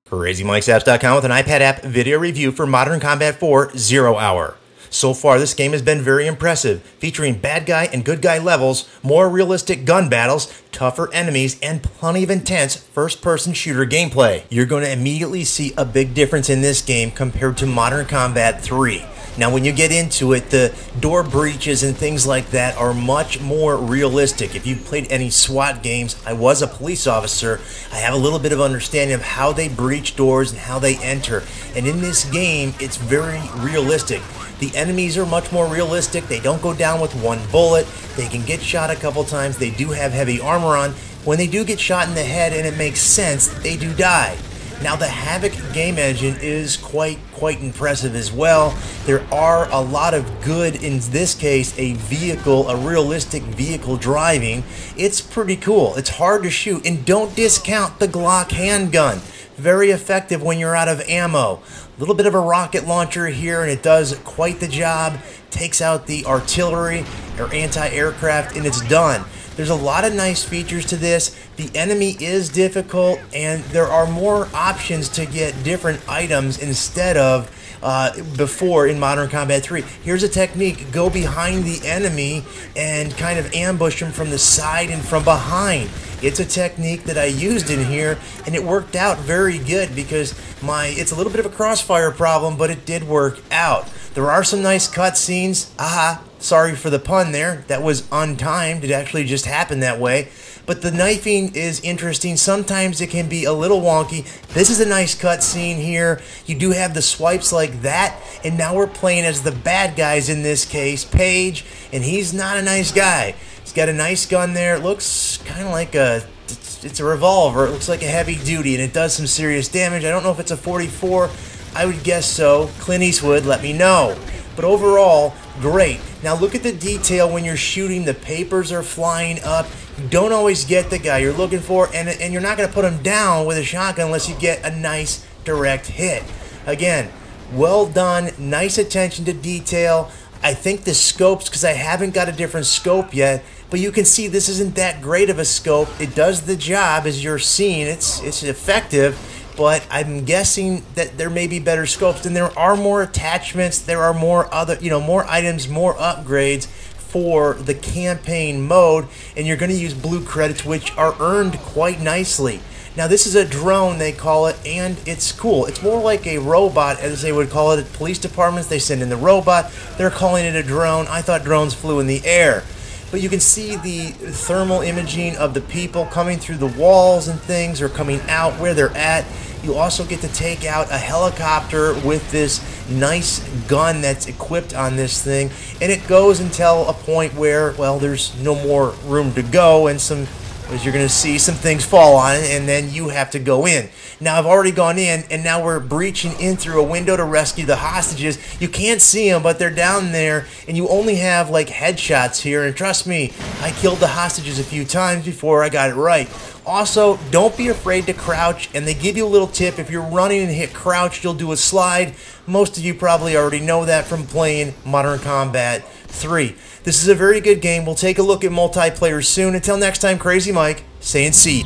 CrazyMikesapps.com with an iPad app video review for Modern Combat 4 0 Hour. So far, this game has been very impressive, featuring bad guy and good guy levels, more realistic gun battles, tougher enemies, and plenty of intense first-person shooter gameplay. You're going to immediately see a big difference in this game compared to Modern Combat 3. Now, when you get into it, the door breaches and things like that are much more realistic. If you've played any SWAT games, I was a police officer. I have a little bit of understanding of how they breach doors and how they enter. And in this game, it's very realistic. The enemies are much more realistic. They don't go down with one bullet. They can get shot a couple times. They do have heavy armor on. When they do get shot in the head and it makes sense, they do die. Now, the Havoc game engine is quite impressive as well. There are a lot of good, in this case, a realistic vehicle driving. It's pretty cool. It's hard to shoot, and don't discount the Glock handgun. Very effective when you're out of ammo. A little bit of a rocket launcher here, and it does quite the job. Takes out the artillery or anti-aircraft, and it's done. There's a lot of nice features to this. The enemy is difficult, and there are more options to get different items instead of before in Modern Combat 3. Here's a technique. Go behind the enemy and kind of ambush him from the side and from behind. It's a technique that I used in here, and it worked out very good because it's a little bit of a crossfire problem, but it did work out. There are some nice cutscenes. Sorry for the pun there. That was untimed. It actually just happened that way. But the knifing is interesting. Sometimes it can be a little wonky. This is a nice cutscene here. You do have the swipes like that. And now we're playing as the bad guys in this case, Paige. And he's not a nice guy. He's got a nice gun there. It looks kind of like it's a revolver. It looks like a heavy duty, and it does some serious damage. I don't know if it's a 44. I would guess so. Clint Eastwood, let me know. But overall, great. Now look at the detail when you're shooting. The papers are flying up. You don't always get the guy you're looking for, and you're not going to put him down with a shotgun unless you get a nice direct hit. Again, well done. Nice attention to detail. I think the scopes, because I haven't got a different scope yet, but you can see this isn't that great of a scope. It does the job, as you're seeing. It's effective. But I'm guessing that there may be better scopes, and there are more attachments, there are more more items, more upgrades for the campaign mode, and you're going to use blue credits, which are earned quite nicely. Now, this is a drone, they call it, and it's cool. It's more like a robot, as they would call it at police departments. They send in the robot. They're calling it a drone. I thought drones flew in the air. But you can see the thermal imaging of the people coming through the walls and things, or coming out where they're at. You also get to take out a helicopter with this nice gun that's equipped on this thing. And it goes until a point where, well, there's no more room to go, and as you're going to see, some things fall on it, and then you have to go in. Now, I've already gone in, and now we're breaching in through a window to rescue the hostages. You can't see them, but they're down there, and you only have, like, headshots here. And trust me, I killed the hostages a few times before I got it right. Also, don't be afraid to crouch, and they give you a little tip. If you're running and hit crouch, you'll do a slide. Most of you probably already know that from playing Modern Combat 3. This is a very good game. We'll take a look at multiplayer soon. Until next time, Crazy Mike, saying see.